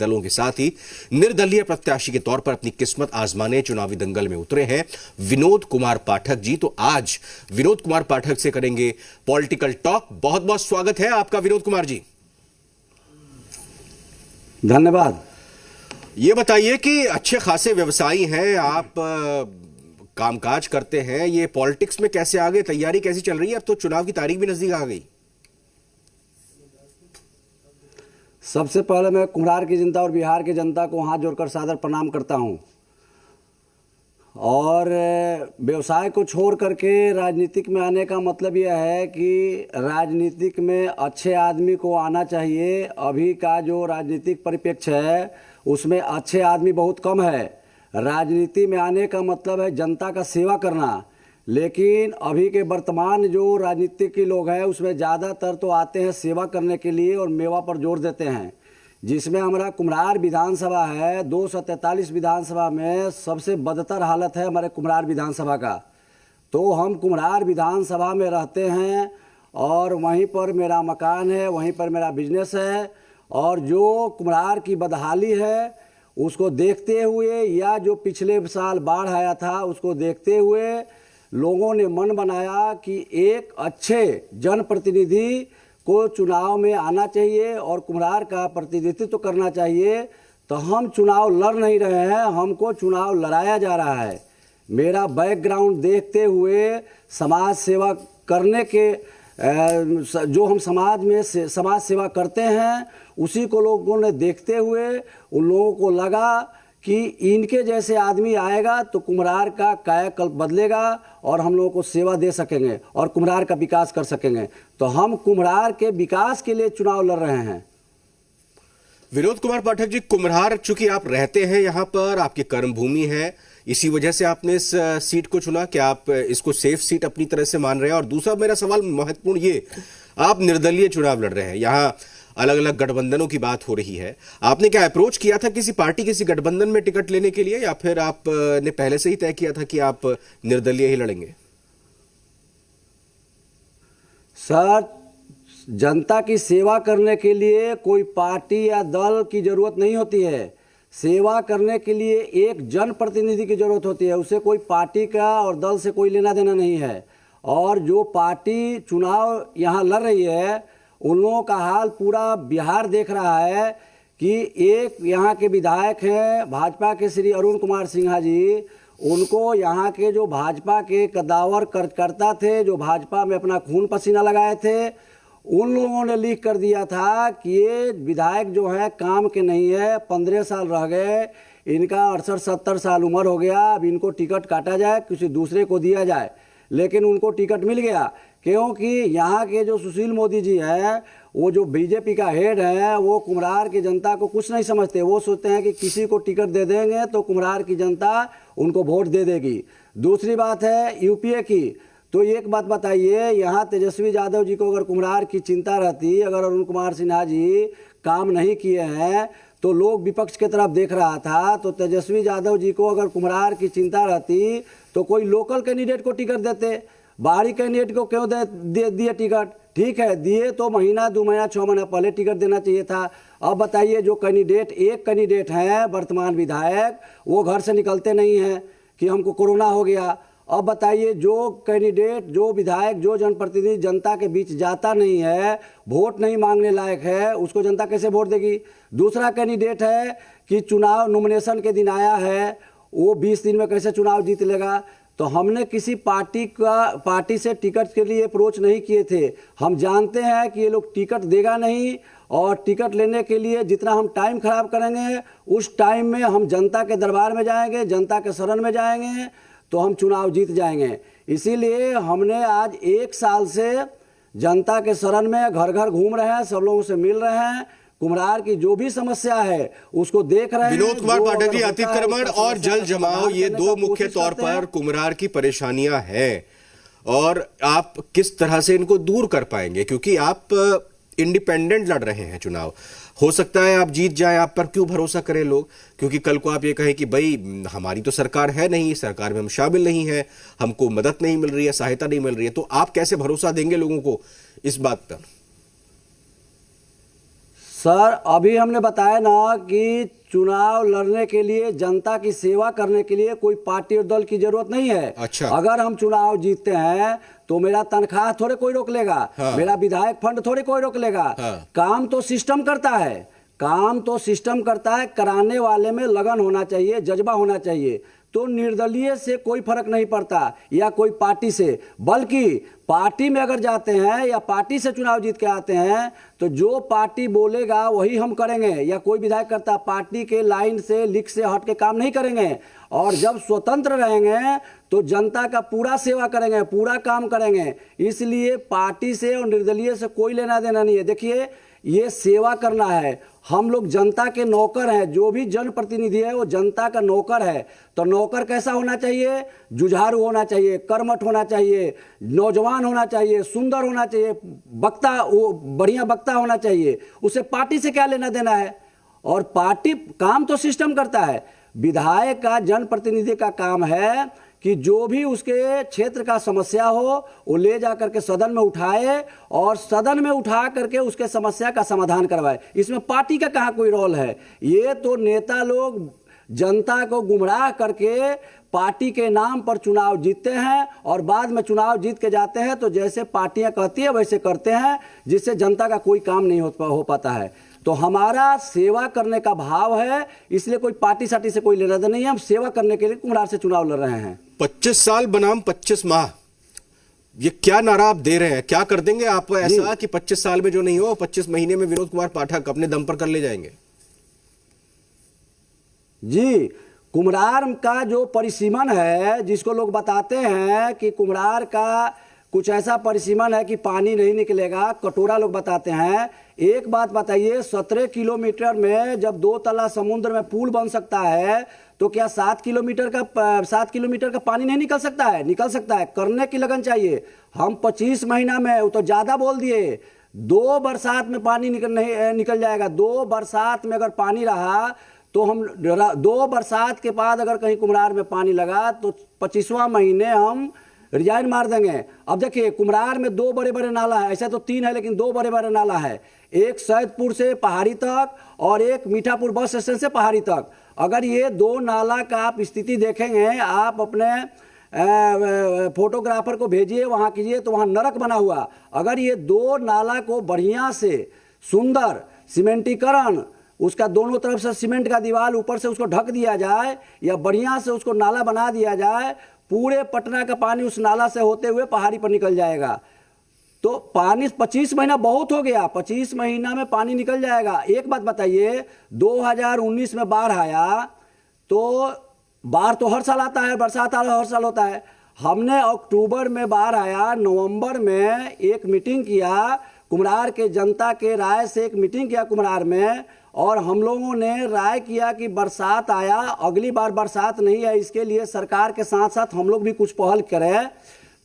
दलों के साथ ही निर्दलीय प्रत्याशी के तौर पर अपनी किस्मत आजमाने चुनावी दंगल में उतरे हैं विनोद कुमार पाठक जी। तो आज विनोद कुमार पाठक से करेंगे पॉलिटिकल टॉक। बहुत बहुत स्वागत है आपका विनोद कुमार जी। धन्यवाद। ये बताइए कि अच्छे खासे व्यवसायी हैं आप, कामकाज करते हैं, ये पॉलिटिक्स में कैसे आ गए? तैयारी कैसी चल रही है? अब तो चुनाव की तारीख भी नजदीक आ गई। सबसे पहले मैं कुम्हरार की जनता और बिहार की जनता को हाथ जोड़कर सादर प्रणाम करता हूं। और व्यवसाय को छोड़ करके राजनीतिक में आने का मतलब यह है कि राजनीतिक में अच्छे आदमी को आना चाहिए। अभी का जो राजनीतिक परिप्रेक्ष्य है उसमें अच्छे आदमी बहुत कम है। राजनीति में आने का मतलब है जनता का सेवा करना। लेकिन अभी के वर्तमान जो राजनीतिक के लोग हैं उसमें ज़्यादातर तो आते हैं सेवा करने के लिए और मेवा पर जोर देते हैं। जिसमें हमारा कुम्हरार विधानसभा है, 243 विधानसभा में सबसे बदतर हालत है हमारे कुम्हरार विधानसभा का। तो हम कुम्हरार विधानसभा में रहते हैं और वहीं पर मेरा मकान है, वहीं पर मेरा बिजनेस है। और जो कुम्हरार की बदहाली है उसको देखते हुए या जो पिछले साल बाढ़ आया था उसको देखते हुए लोगों ने मन बनाया कि एक अच्छे जनप्रतिनिधि को चुनाव में आना चाहिए और कुम्हरार का प्रतिनिधित्व करना चाहिए। तो हम चुनाव लड़ नहीं रहे हैं, हमको चुनाव लड़ाया जा रहा है। मेरा बैकग्राउंड देखते हुए समाज सेवा करने के जो हम समाज में समाज सेवा करते हैं उसी को लोगों ने देखते हुए उन लोगों को लगा कि इनके जैसे आदमी आएगा तो कुम्हरार का कायाकल्प बदलेगा और हम लोगों को सेवा दे सकेंगे और कुम्हरार का विकास कर सकेंगे। तो हम कुम्हरार के विकास के लिए चुनाव लड़ रहे हैं। विनोद कुमार पाठक जी, कुम्हरार चूंकि आप रहते हैं यहाँ पर, आपकी कर्मभूमि है, इसी वजह से आपने इस सीट को चुना। क्या आप इसको सेफ सीट अपनी तरह से मान रहे हैं? और दूसरा मेरा सवाल महत्वपूर्ण ये, आप निर्दलीय चुनाव लड़ रहे हैं, यहाँ अलग अलग गठबंधनों की बात हो रही है। आपने क्या अप्रोच किया था किसी पार्टी, किसी गठबंधन में टिकट लेने के लिए, या फिर आपने पहले से ही तय किया था कि आप निर्दलीय ही लड़ेंगे? सर, जनता की सेवा करने के लिए कोई पार्टी या दल की जरूरत नहीं होती है। सेवा करने के लिए एक जनप्रतिनिधि की जरूरत होती है। उसे कोई पार्टी का और दल से कोई लेना देना नहीं है। और जो पार्टी चुनाव यहाँ लड़ रही है उन लोगों का हाल पूरा बिहार देख रहा है कि एक यहाँ के विधायक हैं भाजपा के श्री अरुण कुमार सिन्हा जी, उनको यहाँ के जो भाजपा के कद्दावर कार्यकर्ता थे, जो भाजपा में अपना खून पसीना लगाए थे, उन लोगों ने लिख कर दिया था कि ये विधायक जो है काम के नहीं है, 15 साल रह गए, इनका 68-70 साल उम्र हो गया, अब इनको टिकट काटा जाए, किसी दूसरे को दिया जाए। लेकिन उनको टिकट मिल गया क्योंकि यहाँ के जो सुशील मोदी जी हैं, वो जो बीजेपी का हेड है, वो कुम्हरार की जनता को कुछ नहीं समझते। वो सोचते हैं कि किसी को टिकट दे देंगे तो कुम्हरार की जनता उनको वोट दे देगी। दूसरी बात है यूपीए की। तो एक बात बताइए, यहाँ तेजस्वी यादव जी को अगर कुम्हरार की चिंता रहती, अगर अरुण कुमार सिन्हा जी काम नहीं किए हैं तो लोग विपक्ष की तरफ देख रहा था, तो तेजस्वी यादव जी को अगर कुम्हरार की चिंता रहती तो कोई लोकल कैंडिडेट को टिकट देते। बाहरी कैंडिडेट को क्यों दिए टिकट? ठीक है, दिए तो महीना 2 महीना 6 महीना पहले टिकट देना चाहिए था। अब बताइए, जो कैंडिडेट एक कैंडिडेट हैं वर्तमान विधायक, वो घर से निकलते नहीं हैं कि हमको कोरोना हो गया। अब बताइए, जो कैंडिडेट, जो विधायक, जो जनप्रतिनिधि जनता के बीच जाता नहीं है, वोट नहीं मांगने लायक है, उसको जनता कैसे वोट देगी? दूसरा कैंडिडेट है कि चुनाव नॉमिनेशन के दिन आया है, वो 20 दिन में कैसे चुनाव जीत लेगा? तो हमने किसी पार्टी से टिकट के लिए अप्रोच नहीं किए थे। हम जानते हैं कि ये लोग टिकट देगा नहीं, और टिकट लेने के लिए जितना हम टाइम खराब करेंगे उस टाइम में हम जनता के दरबार में जाएंगे, जनता के शरण में जाएंगे, तो हम चुनाव जीत जाएंगे। इसीलिए हमने आज 1 साल से जनता के शरण में घर घर घूम रहे हैं, सब लोगों से मिल रहे हैं, कुम्हरार की जो भी समस्या है उसको देख रहे हैं। विनोद कुमार पाठक जी, अतिक्रमण और जल जमाव, ये दो मुख्य तौर पर कुम्हरार की परेशानियां हैं, और आप किस तरह से इनको दूर कर पाएंगे? क्योंकि आप इंडिपेंडेंट लड़ रहे हैं चुनाव, हो सकता है आप जीत जाएं, आप पर क्यों भरोसा करें लोग? क्योंकि कल को आप ये कहें कि भाई हमारी तो सरकार है नहीं, सरकार में हम शामिल नहीं है, हमको मदद नहीं मिल रही है, सहायता नहीं मिल रही है, तो आप कैसे भरोसा देंगे लोगों को इस बात पर? सर अभी हमने बताया ना कि चुनाव लड़ने के लिए जनता की सेवा करने के लिए कोई पार्टी और दल की जरूरत नहीं है। अच्छा। अगर हम चुनाव जीतते हैं तो मेरा तनख्वाह थोड़े कोई रोक लेगा। हाँ। मेरा विधायक फंड थोड़े कोई रोक लेगा। हाँ। काम तो सिस्टम करता है, काम तो सिस्टम करता है। कराने वाले में लगन होना चाहिए, जज्बा होना चाहिए। तो निर्दलीय से कोई फर्क नहीं पड़ता या कोई पार्टी से, बल्कि पार्टी में अगर जाते हैं या पार्टी से चुनाव जीत के आते हैं तो जो पार्टी बोलेगा वही हम करेंगे। या कोई विधायक करता पार्टी के लाइन से लिख से हट के काम नहीं करेंगे। और जब स्वतंत्र रहेंगे तो जनता का पूरा सेवा करेंगे, पूरा काम करेंगे। इसलिए पार्टी से और निर्दलीय से कोई लेना देना नहीं है। देखिए ये सेवा करना है, हम लोग जनता के नौकर हैं। जो भी जनप्रतिनिधि है वो जनता का नौकर है। तो नौकर कैसा होना चाहिए? जुझारू होना चाहिए, कर्मठ होना चाहिए, नौजवान होना चाहिए, सुंदर होना चाहिए, वक्ता वो बढ़िया वक्ता होना चाहिए। उसे पार्टी से क्या लेना देना है? और पार्टी काम तो सिस्टम करता है। विधायक का, जनप्रतिनिधि का काम है कि जो भी उसके क्षेत्र का समस्या हो वो ले जा करके सदन में उठाए और सदन में उठा करके उसके समस्या का समाधान करवाए। इसमें पार्टी का कहाँ कोई रोल है? ये तो नेता लोग जनता को गुमराह करके पार्टी के नाम पर चुनाव जीतते हैं और बाद में चुनाव जीत के जाते हैं तो जैसे पार्टियां कहती है वैसे करते हैं, जिससे जनता का कोई काम नहीं हो पाता है। तो हमारा सेवा करने का भाव है, इसलिए कोई पार्टी साटी से कोई लेना देना नहीं है। हम सेवा करने के लिए कुम्हरार से चुनाव लड़ रहे हैं। 25 साल बनाम 25 माह, ये क्या नारा आप दे रहे हैं? क्या कर देंगे आप ऐसा कि 25 साल में जो नहीं हो 25 महीने में विनोद कुमार पाठक अपने दम पर कर ले जाएंगे? जी, कुम्हरार का जो परिसीमन है, जिसको लोग बताते हैं कि कुम्हरार का कुछ ऐसा परिसीमन है कि पानी नहीं निकलेगा, कटोरा लोग बताते हैं। एक बात बताइए, 17 किलोमीटर में जब 2 तला समुद्र में पुल बन सकता है तो क्या 7 किलोमीटर का पानी नहीं निकल सकता है? निकल सकता है। करने की लगन चाहिए। हम 25 महीना में, वो तो ज्यादा बोल दिए, 2 बरसात में पानी निकल जाएगा। 2 बरसात में अगर पानी रहा तो हम 2 बरसात के बाद अगर कहीं कुम्हरार में पानी लगा तो 25वां महीने हम रिजाइन मार देंगे। अब देखिए कुम्हरार में 2 बड़े बड़े नाला है, ऐसा तो 3 है लेकिन 2 बड़े बड़े नाला है। एक सैदपुर से पहाड़ी तक और एक मीठापुर बस स्टैंड से पहाड़ी तक। अगर ये 2 नाला का आप स्थिति देखेंगे, आप अपने फोटोग्राफर को भेजिए, वहाँ कीजिए तो वहाँ नरक बना हुआ। अगर ये 2 नाला को बढ़िया से सुंदर सीमेंटीकरण, उसका दोनों तरफ से सीमेंट का दीवार ऊपर से उसको ढक दिया जाए या बढ़िया से उसको नाला बना दिया जाए, पूरे पटना का पानी उस नाला से होते हुए पहाड़ी पर निकल जाएगा। तो पानी 25 महीना बहुत हो गया, 25 महीना में पानी निकल जाएगा। एक बात बताइए, 2019 में बाढ़ आया तो बाढ़ तो हर साल आता है, बरसात हर साल होता है। हमने अक्टूबर में बाढ़ आया, नवंबर में एक मीटिंग किया, कुम्हरार के जनता के राय से एक मीटिंग किया कुम्हरार में, और हम लोगों ने राय किया कि बरसात आया, अगली बार बरसात नहीं है, इसके लिए सरकार के साथ साथ हम लोग भी कुछ पहल करें।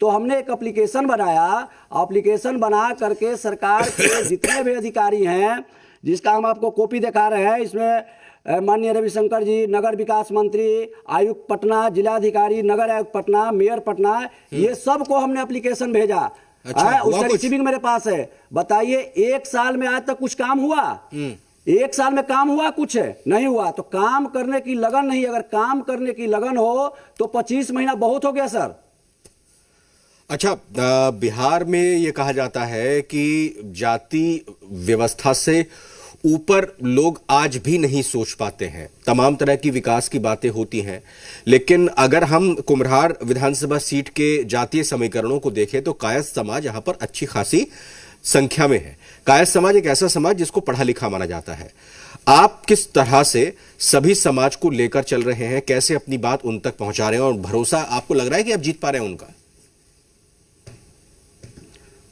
तो हमने एक एप्लीकेशन बनाया। एप्लीकेशन बना करके सरकार के जितने भी अधिकारी हैं, जिसका हम आपको कॉपी दिखा रहे हैं, इसमें माननीय रविशंकर जी, नगर विकास मंत्री, आयुक्त पटना, जिलाधिकारी, नगर आयुक्त पटना, मेयर पटना, ये सब को हमने एप्लीकेशन भेजा। अच्छा, उसका रिसीविंग मेरे पास है। बताइए 1 साल में आज तक कुछ काम हुआ? 1 साल में काम हुआ? कुछ नहीं हुआ। तो काम करने की लगन नहीं, अगर काम करने की लगन हो तो 25 महीना बहुत हो गया सर। अच्छा, बिहार में ये कहा जाता है कि जाति व्यवस्था से ऊपर लोग आज भी नहीं सोच पाते हैं। तमाम तरह की विकास की बातें होती हैं, लेकिन अगर हम कुम्हरार विधानसभा सीट के जातीय समीकरणों को देखें तो कायस्थ समाज यहां पर अच्छी खासी संख्या में है। कायस्थ समाज एक ऐसा समाज जिसको पढ़ा लिखा माना जाता है। आप किस तरह से सभी समाज को लेकर चल रहे हैं? कैसे अपनी बात उन तक पहुंचा रहे हैं और भरोसा आपको लग रहा है कि आप जीत पा रहे हैं उनका?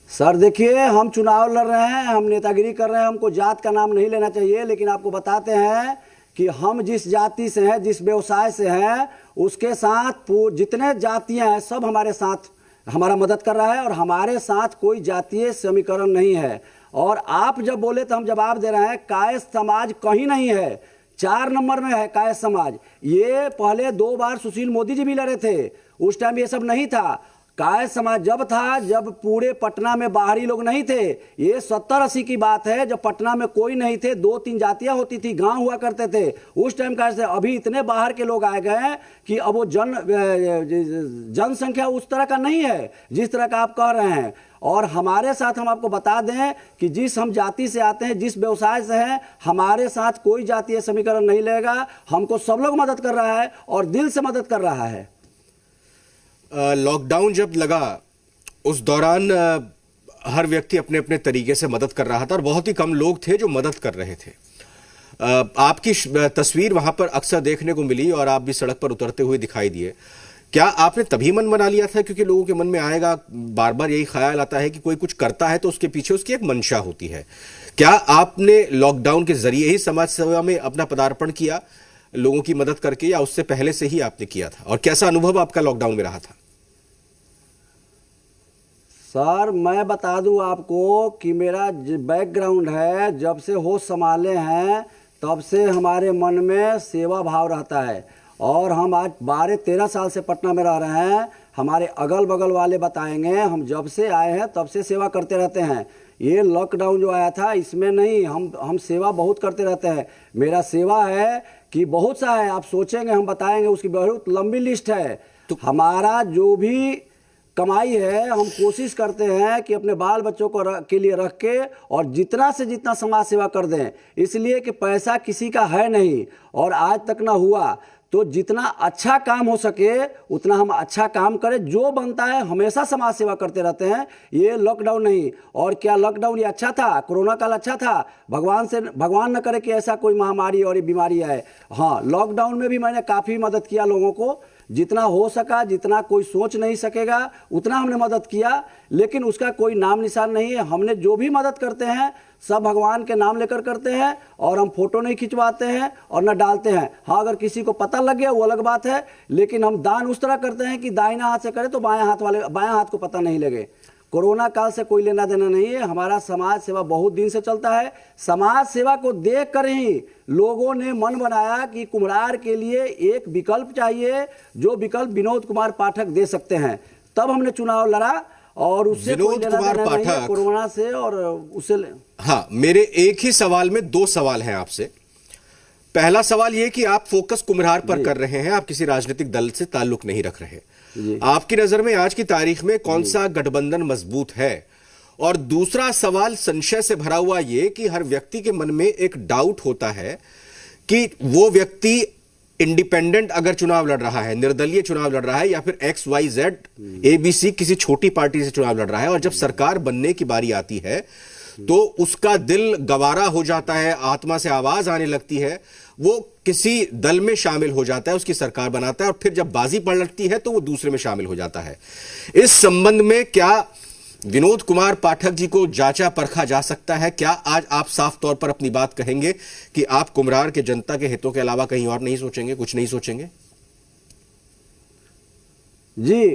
सर देखिए, हम चुनाव लड़ रहे हैं, हम नेतागिरी कर रहे हैं, हमको जात का नाम नहीं लेना चाहिए, लेकिन आपको बताते हैं कि हम जिस जाति से हैं, जिस व्यवसाय से हैं, उसके साथ जितने जातियां हैं सब हमारे साथ हमारा मदद कर रहा है और हमारे साथ कोई जातीय समीकरण नहीं है। और आप जब बोले तो हम जवाब दे रहे हैं, कायस्थ समाज कहीं नहीं है, 4 नंबर में है कायस्थ समाज। ये पहले 2 बार सुशील मोदी जी भी लड़े थे, उस टाइम ये सब नहीं था। काय समाज जब था, जब पूरे पटना में बाहरी लोग नहीं थे। ये 70-80 की बात है, जब पटना में कोई नहीं थे, 2-3 जातियां होती थी, गांव हुआ करते थे उस टाइम का। ऐसे अभी इतने बाहर के लोग आ गए हैं कि अब वो जनसंख्या उस तरह का नहीं है जिस तरह का आप कह रहे हैं। और हमारे साथ हम आपको बता दें कि जिस हम जाति से आते हैं, जिस व्यवसाय से हैं, हमारे साथ कोई जातीय समीकरण नहीं लेगा। हमको सब लोग मदद कर रहा है और दिल से मदद कर रहा है। लॉकडाउन जब लगा उस दौरान हर व्यक्ति अपने अपने तरीके से मदद कर रहा था और बहुत ही कम लोग थे जो मदद कर रहे थे। आपकी तस्वीर वहां पर अक्सर देखने को मिली और आप भी सड़क पर उतरते हुए दिखाई दिए। क्या आपने तभी मन बना लिया था, क्योंकि लोगों के मन में आएगा, बार बार यही ख्याल आता है कि कोई कुछ करता है तो उसके पीछे उसकी एक मंशा होती है। क्या आपने लॉकडाउन के जरिए ही समाज सेवा में अपना पदार्पण किया, लोगों की मदद करके, या उससे पहले से ही आपने किया था? और कैसा अनुभव आपका लॉकडाउन में रहा था? सर मैं बता दूं आपको कि मेरा बैकग्राउंड है, जब से होश संभाले हैं तब से हमारे मन में सेवा भाव रहता है। और हम आज 12-13 साल से पटना में रह रहे हैं। हमारे अगल बगल वाले बताएंगे, हम जब से आए हैं तब से सेवा करते रहते हैं। ये लॉकडाउन जो आया था इसमें नहीं, हम सेवा बहुत करते रहते हैं। मेरा सेवा है कि बहुत सा है, आप सोचेंगे हम बताएंगे, उसकी बहुत लंबी लिस्ट है। तो हमारा जो भी कमाई है हम कोशिश करते हैं कि अपने बाल बच्चों को के लिए रख के और जितना से जितना समाज सेवा कर दें, इसलिए कि पैसा किसी का है नहीं और आज तक ना हुआ। तो जितना अच्छा काम हो सके उतना हम अच्छा काम करें, जो बनता है हमेशा समाज सेवा करते रहते हैं। ये लॉकडाउन नहीं। और क्या लॉकडाउन ये अच्छा था? कोरोना काल अच्छा था? भगवान न करे कि ऐसा कोई महामारी और बीमारी आए। हाँ, लॉकडाउन में भी मैंने काफ़ी मदद किया लोगों को, जितना हो सका, जितना कोई सोच नहीं सकेगा उतना हमने मदद किया। लेकिन उसका कोई नाम निशान नहीं है। हमने जो भी मदद करते हैं सब भगवान के नाम लेकर करते हैं और हम फोटो नहीं खिंचवाते हैं और न डालते हैं। हाँ, अगर किसी को पता लग गया वो अलग बात है, लेकिन हम दान उस तरह करते हैं कि दाहिना हाथ से करें तो बाएं हाथ को पता नहीं लगे। कोरोना काल से कोई लेना देना नहीं है। हमारा समाज सेवा बहुत दिन से चलता है। समाज सेवा को देख कर ही लोगों ने मन बनाया कि कुम्हरार के लिए एक विकल्प चाहिए, जो विकल्प विनोद कुमार पाठक दे सकते हैं। तब हमने चुनाव लड़ा और उससे कोई लेना देना नहीं है कोरोना से और उससे। हाँ, मेरे एक ही सवाल में 2 सवाल हैं आपसे। पहला सवाल यह कि आप फोकस कुम्हरार पर कर रहे हैं, आप किसी राजनीतिक दल से ताल्लुक नहीं रख रहे। आपकी नजर में आज की तारीख में कौन सा गठबंधन मजबूत है? और दूसरा सवाल संशय से भरा हुआ यह कि हर व्यक्ति के मन में एक डाउट होता है कि वो व्यक्ति इंडिपेंडेंट अगर चुनाव लड़ रहा है, निर्दलीय चुनाव लड़ रहा है, या फिर XYZ ABC किसी छोटी पार्टी से चुनाव लड़ रहा है, और जब सरकार बनने की बारी आती है तो उसका दिल गवारा हो जाता है, आत्मा से आवाज आने लगती है, वो किसी दल में शामिल हो जाता है, उसकी सरकार बनाता है, और फिर जब बाजी पलटती है तो वो दूसरे में शामिल हो जाता है। इस संबंध में क्या विनोद कुमार पाठक जी को जांचा परखा जा सकता है? क्या आज आप साफ तौर पर अपनी बात कहेंगे कि आप कुम्हरार के जनता के हितों के अलावा कहीं और नहीं सोचेंगे, कुछ नहीं सोचेंगे? जी,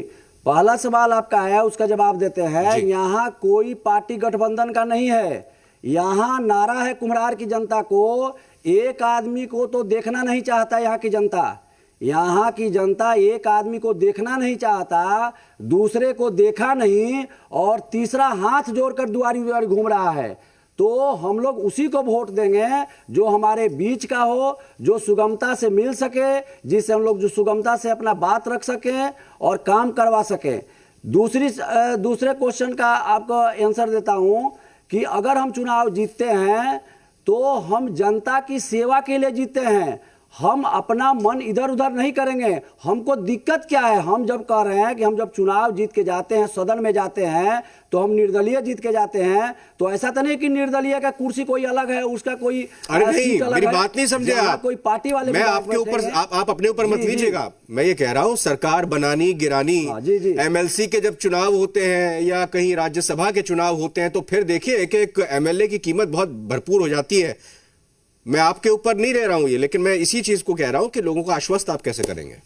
पहला सवाल आपका है, उसका जवाब देते हैं। यहाँ कोई पार्टी गठबंधन का नहीं है। यहाँ नारा है कुम्हरार की जनता को, एक आदमी को तो देखना नहीं चाहता। यहाँ की जनता एक आदमी को देखना नहीं चाहता, दूसरे को देखा नहीं और तीसरा हाथ जोड़कर दुआरी दुआरी घूम रहा है। तो हम लोग उसी को वोट देंगे जो हमारे बीच का हो, जो सुगमता से मिल सके, जिससे हम लोग जो सुगमता से अपना बात रख सकें और काम करवा सकें। दूसरे क्वेश्चन का आपको आंसर देता हूं कि अगर हम चुनाव जीतते हैं तो हम जनता की सेवा के लिए जीतते हैं। हम अपना मन इधर उधर नहीं करेंगे। हमको दिक्कत क्या है? हम जब कह रहे हैं कि हम जब चुनाव जीत के जाते हैं, सदन में जाते हैं, तो हम निर्दलीय जीत के जाते हैं। तो ऐसा तो नहीं कि निर्दलीय का कुर्सी कोई अलग है, उसका कोई अरे नहीं, मेरी बात नहीं समझे आप। कोई पार्टी वाले मैं आपके ऊपर आप अपने ऊपर मत लीजिएगा। मैं ये कह रहा हूं, सरकार बनानी गिरानी, MLC के जब चुनाव होते हैं या कहीं राज्यसभा के चुनाव होते हैं तो फिर देखिए एक एक MLA की कीमत बहुत भरपूर हो जाती है। मैं आपके ऊपर नहीं रह रहा हूं ये, लेकिन मैं इसी चीज को कह रहा हूं कि लोगों को आश्वस्त आप कैसे करेंगे?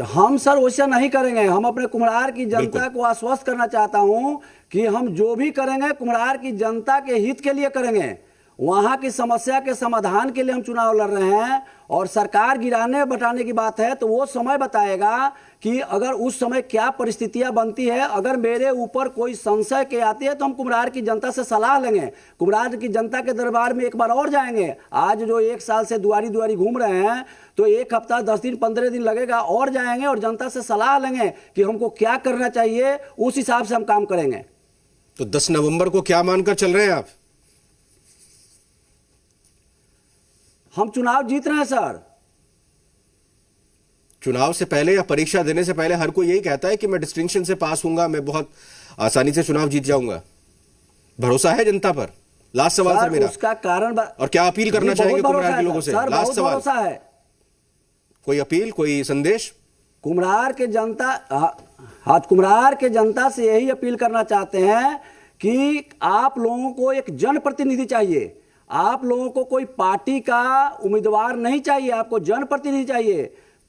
हम सर वैसा नहीं करेंगे। हम अपने कुम्हरार की जनता को आश्वस्त करना चाहता हूं कि हम जो भी करेंगे कुम्हरार की जनता के हित के लिए करेंगे। वहां की समस्या के समाधान के लिए हम चुनाव लड़ रहे हैं। और सरकार गिराने बटाने की बात है तो वो समय बताएगा कि अगर उस समय क्या परिस्थितियां बनती है। अगर मेरे ऊपर कोई संशय के आती है तो हम कुम्हरार की जनता से सलाह लेंगे, कुम्हरार की जनता के दरबार में एक बार और जाएंगे। आज जो 1 साल से दुआरी दुआरी घूम रहे हैं तो 1 हफ्ता 10 दिन 15 दिन लगेगा, और जाएंगे और जनता से सलाह लेंगे कि हमको क्या करना चाहिए, उस हिसाब से हम काम करेंगे। तो 10 नवंबर को क्या मानकर चल रहे हैं आप? हम चुनाव जीत रहे हैं सर। चुनाव से पहले या परीक्षा देने से पहले हर कोई यही कहता है कि मैं डिस्टिंक्शन से पास होऊंगा, मैं बहुत आसानी से चुनाव जीत जाऊंगा। भरोसा है जनता पर? लास्ट सवाल सर मेरा। उसका कारण और क्या अपील करना चाहेंगे कुम्हरार के लोगों से? लास्ट सवाल। भरोसा है। कोई अपील, कोई संदेश? कुम्हरार के जनता, हाँ, कुम्हरार के जनता से यही अपील करना चाहते हैं कि आप लोगों को एक जनप्रतिनिधि चाहिए। आप लोगों को कोई पार्टी का उम्मीदवार नहीं चाहिए, आपको जनप्रतिनिधि चाहिए।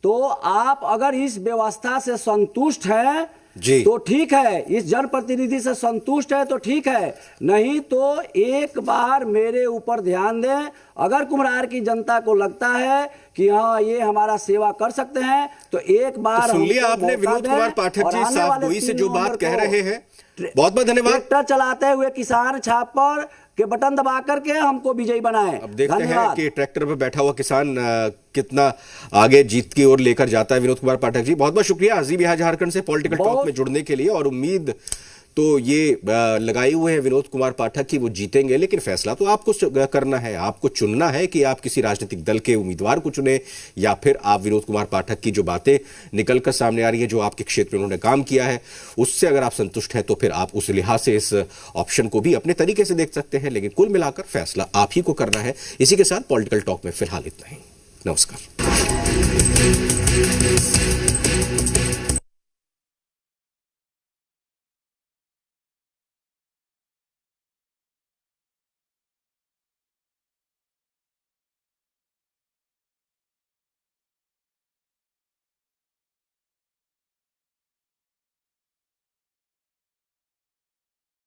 तो आप अगर इस व्यवस्था से संतुष्ट हैं जी तो ठीक है, इस जनप्रतिनिधि से संतुष्ट है तो ठीक है, नहीं तो एक बार मेरे ऊपर ध्यान दें। अगर कुम्हरार की जनता को लगता है कि हाँ ये हमारा सेवा कर सकते हैं तो एक बार तो सुन लिया आपने विनोद कुमार पाठक जी साफ गोई से जो बात कह रहे हैं। बहुत बहुत धन्यवाद। ट्रैक्टर चलाते हुए किसान छाप पर के बटन दबा करके हमको विजयी बनाए। अब देखते हैं कि ट्रैक्टर पर बैठा हुआ किसान कितना आगे जीत की ओर लेकर जाता है। विनोद कुमार पाठक जी बहुत बहुत शुक्रिया अजीब यहाँ झारखंड से पॉलिटिकल टॉक में जुड़ने के लिए। और उम्मीद तो ये लगाए हुए हैं विनोद कुमार पाठक की वो जीतेंगे, लेकिन फैसला तो आपको करना है, आपको चुनना है कि आप किसी राजनीतिक दल के उम्मीदवार को चुने या फिर आप विनोद कुमार पाठक की जो बातें निकलकर सामने आ रही है, जो आपके क्षेत्र में उन्होंने काम किया है, उससे अगर आप संतुष्ट हैं तो फिर आप उस लिहाज से इस ऑप्शन को भी अपने तरीके से देख सकते हैं। लेकिन कुल मिलाकर फैसला आप ही को करना है। इसी के साथ पॉलिटिकल टॉक में फिलहाल इतना ही। नमस्कार।